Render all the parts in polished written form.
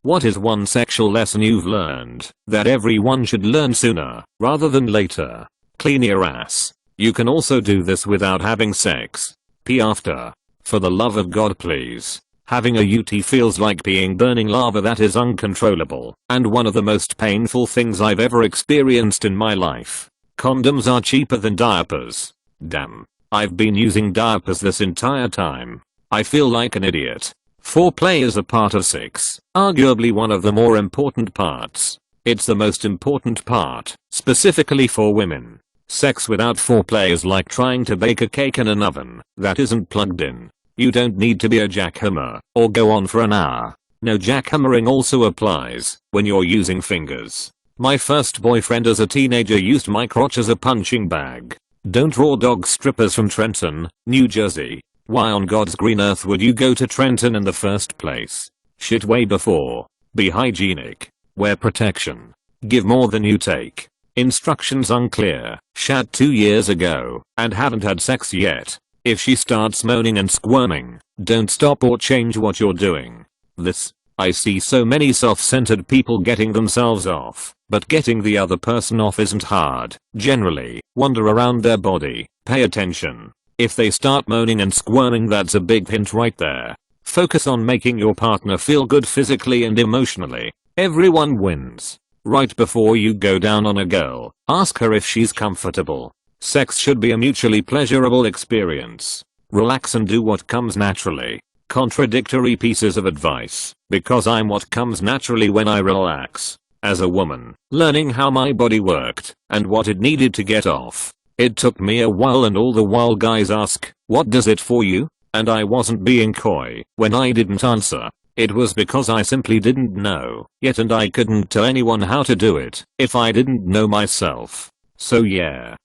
What is one sexual lesson you've learned that everyone should learn sooner rather than later? Clean your ass. You can also do this without having sex. Pee after. For the love of God, please. Having a UT feels like peeing burning lava that is uncontrollable, and one of the most painful things I've ever experienced in my life. Condoms are cheaper than diapers. Damn. I've been using diapers this entire time. I feel like an idiot. Foreplay is a part of sex, arguably one of the more important parts. It's the most important part, specifically for women. Sex without foreplay is like trying to bake a cake in an oven that isn't plugged in. You don't need to be a jackhammer or go on for an hour. No, jackhammering also applies when you're using fingers. My first boyfriend as a teenager used my crotch as a punching bag. Don't raw dog strippers from Trenton, New Jersey. Why on God's green earth would you go to Trenton in the first place? Shit way before. Be hygienic. Wear protection. Give more than you take. Instructions unclear. Shat 2 years ago and haven't had sex yet. If she starts moaning and squirming, don't stop or change what you're doing. I see so many self-centered people getting themselves off, but getting the other person off isn't hard. Generally, wander around their body, pay attention. If they start moaning and squirming, that's a big hint right there. Focus on making your partner feel good physically and emotionally. Everyone wins. Right before you go down on a girl, ask her if she's comfortable. Sex should be a mutually pleasurable experience. Relax and do what comes naturally. Contradictory pieces of advice, because I'm what comes naturally when I relax. As a woman, learning how my body worked and what it needed to get off. It took me a while, and all the while guys ask, what does it for you? And I wasn't being coy when I didn't answer. It was because I simply didn't know yet, and I couldn't tell anyone how to do it if I didn't know myself. So yeah,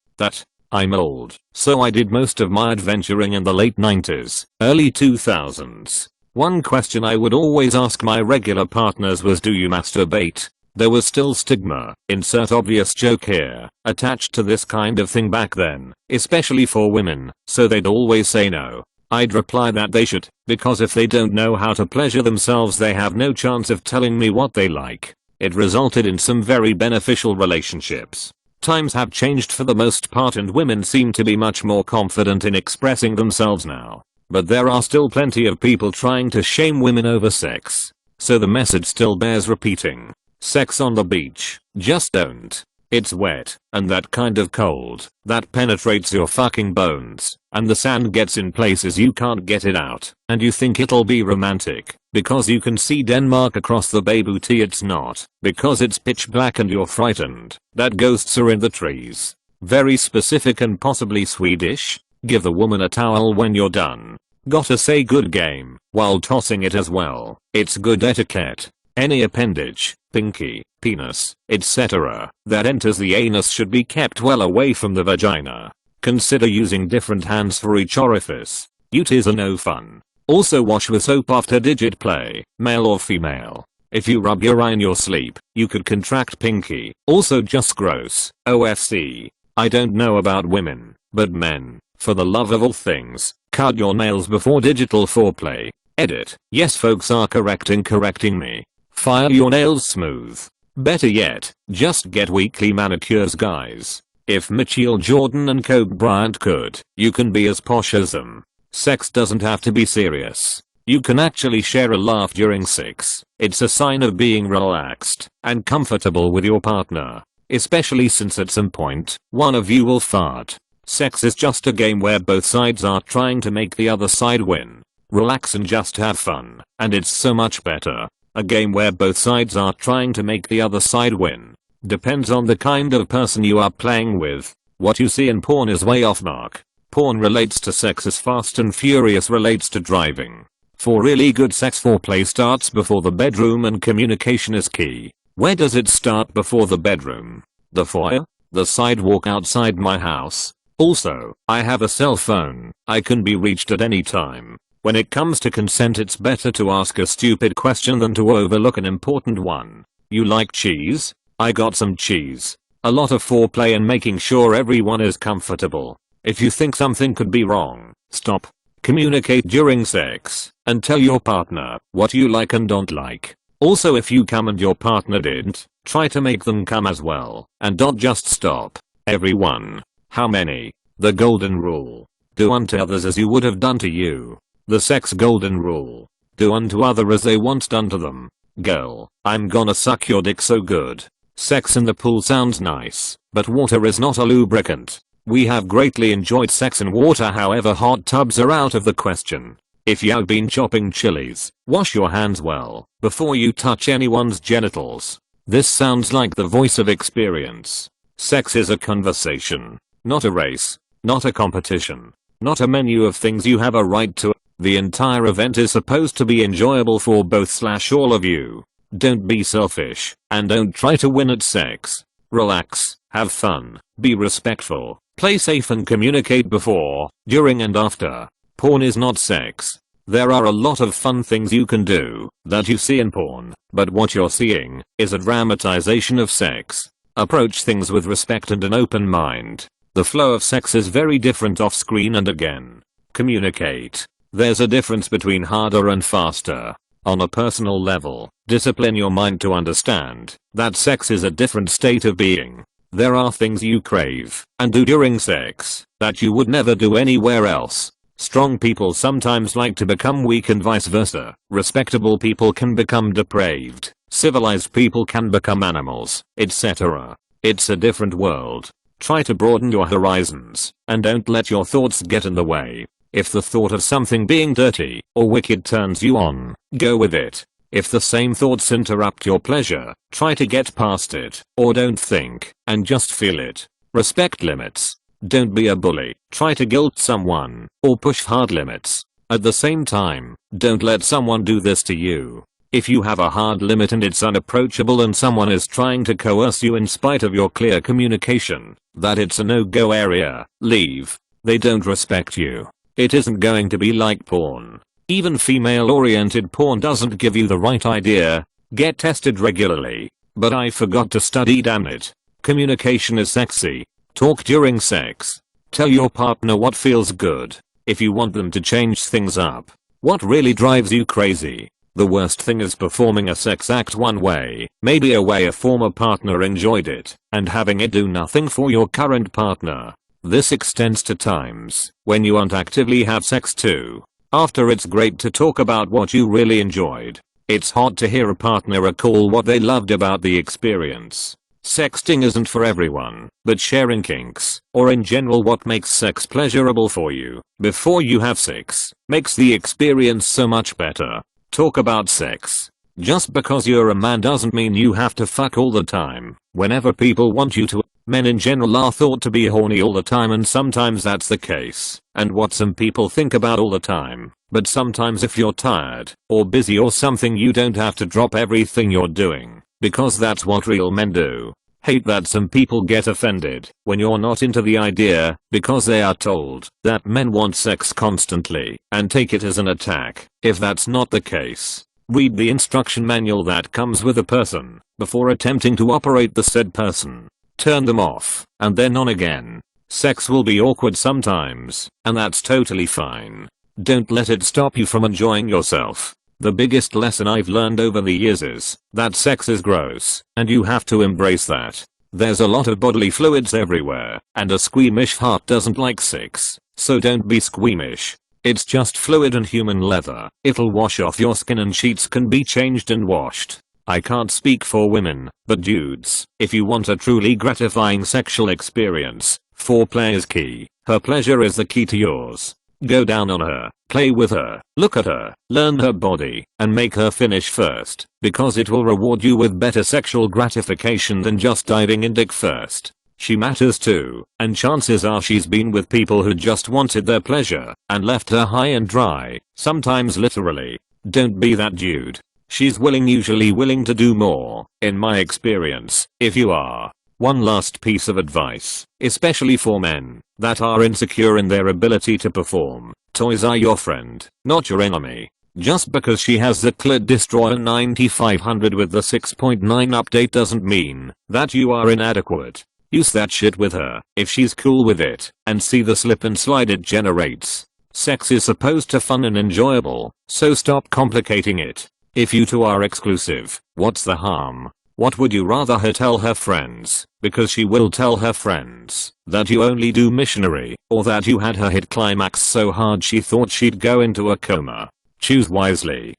I'm old, so I did most of my adventuring in the late 90s, early 2000s. One question I would always ask my regular partners was, do you masturbate? There was still stigma, insert obvious joke here, attached to this kind of thing back then, especially for women, so they'd always say no. I'd reply that they should, because if they don't know how to pleasure themselves, they have no chance of telling me what they like. It resulted in some very beneficial relationships. Times have changed for the most part, and women seem to be much more confident in expressing themselves now. But there are still plenty of people trying to shame women over sex. So the message still bears repeating. Sex on the beach, just don't. It's wet, and that kind of cold, that penetrates your fucking bones, and the sand gets in places you can't get it out, and you think it'll be romantic, because you can see Denmark across the bay. Booty, it's not, because it's pitch black and you're frightened that ghosts are in the trees. Very specific and possibly Swedish. Give the woman a towel when you're done. Gotta say good game, while tossing it as well. It's good etiquette. Any appendage, pinky, penis, etc., that enters the anus should be kept well away from the vagina. Consider using different hands for each orifice. UTIs are no fun. Also wash with soap after digit play, male or female. If you rub your eye in your sleep, you could contract pinky. Also just gross. OFC. I don't know about women, but men, for the love of all things, cut your nails before digital foreplay. Edit. Yes, folks are correcting me. File your nails smooth. Better yet, just get weekly manicures, guys. If Michael Jordan and Kobe Bryant could, you can be as posh as them. Sex doesn't have to be serious. You can actually share a laugh during sex. It's a sign of being relaxed and comfortable with your partner. Especially since at some point, one of you will fart. Sex is just a game where both sides are trying to make the other side win. Relax and just have fun, and it's so much better. A game where both sides are trying to make the other side win. Depends on the kind of person you are playing with. What you see in porn is way off mark. Porn relates to sex as Fast and Furious relates to driving. For really good sex, foreplay starts before the bedroom and communication is key. Where does it start before the bedroom? The foyer? The sidewalk outside my house? Also, I have a cell phone. I can be reached at any time. When it comes to consent, it's better to ask a stupid question than to overlook an important one. You like cheese? I got some cheese. A lot of foreplay and making sure everyone is comfortable. If you think something could be wrong, stop. Communicate during sex and tell your partner what you like and don't like. Also, if you come and your partner didn't, try to make them come as well, and don't just stop. Everyone. How many? The golden rule. Do unto others as you would have done to you. The sex golden rule. Do unto others as they want done to them. Girl, I'm gonna suck your dick so good. Sex in the pool sounds nice, but water is not a lubricant. We have greatly enjoyed sex in water, however hot tubs are out of the question. If you've been chopping chilies, wash your hands well before you touch anyone's genitals. This sounds like the voice of experience. Sex is a conversation, not a race, not a competition, not a menu of things you have a right to. The entire event is supposed to be enjoyable for both/all of you. Don't be selfish, and don't try to win at sex. Relax, have fun, be respectful, play safe and communicate before, during and after. Porn is not sex. There are a lot of fun things you can do that you see in porn, but what you're seeing is a dramatization of sex. Approach things with respect and an open mind. The flow of sex is very different off screen, and again, communicate. There's a difference between harder and faster. On a personal level, discipline your mind to understand that sex is a different state of being. There are things you crave and do during sex that you would never do anywhere else. Strong people sometimes like to become weak and vice versa. Respectable people can become depraved. Civilized people can become animals, etc. It's a different world. Try to broaden your horizons and don't let your thoughts get in the way. If the thought of something being dirty or wicked turns you on, go with it. If the same thoughts interrupt your pleasure, try to get past it, or don't think, and just feel it. Respect limits. Don't be a bully, try to guilt someone, or push hard limits. At the same time, don't let someone do this to you. If you have a hard limit and it's unapproachable and someone is trying to coerce you in spite of your clear communication that it's a no-go area, leave. They don't respect you. It isn't going to be like porn. Even female-oriented porn doesn't give you the right idea. Get tested regularly. But I forgot to study, damn it. Communication is sexy. Talk during sex. Tell your partner what feels good. If you want them to change things up. What really drives you crazy? The worst thing is performing a sex act one way, maybe a way a former partner enjoyed it, and having it do nothing for your current partner. This extends to times when you won't actively have sex too. After, it's great to talk about what you really enjoyed. It's hard to hear a partner recall what they loved about the experience. Sexting isn't for everyone, but sharing kinks, or in general what makes sex pleasurable for you, before you have sex, makes the experience so much better. Talk about sex. Just because you're a man doesn't mean you have to fuck all the time, whenever people want you to. Men in general are thought to be horny all the time, and sometimes that's the case, and what some people think about all the time. But sometimes if you're tired, or busy or something, you don't have to drop everything you're doing. Because that's what real men do. Hate that some people get offended when you're not into the idea because they are told that men want sex constantly and take it as an attack. If that's not the case, read the instruction manual that comes with a person before attempting to operate the said person. Turn them off and then on again. Sex will be awkward sometimes, and that's totally fine. Don't let it stop you from enjoying yourself. The biggest lesson I've learned over the years is that sex is gross, and you have to embrace that. There's a lot of bodily fluids everywhere, and a squeamish heart doesn't like sex, so don't be squeamish. It's just fluid and human leather. It'll wash off your skin and sheets can be changed and washed. I can't speak for women, but dudes, if you want a truly gratifying sexual experience, foreplay is key. Her pleasure is the key to yours. Go down on her, play with her, look at her, learn her body, and make her finish first, because it will reward you with better sexual gratification than just diving in dick first. She matters too, and chances are she's been with people who just wanted their pleasure and left her high and dry, sometimes literally. Don't be that dude. She's usually willing to do more, in my experience, if you are. One last piece of advice, especially for men that are insecure in their ability to perform. Toys are your friend, not your enemy. Just because she has the Clit Destroyer 9500 with the 6.9 update doesn't mean that you are inadequate. Use that shit with her if she's cool with it, and see the slip and slide it generates. Sex is supposed to fun and enjoyable, so stop complicating it. If you two are exclusive, what's the harm? What would you rather her tell her friends, because she will tell her friends, that you only do missionary, or that you had her hit climax so hard she thought she'd go into a coma? Choose wisely.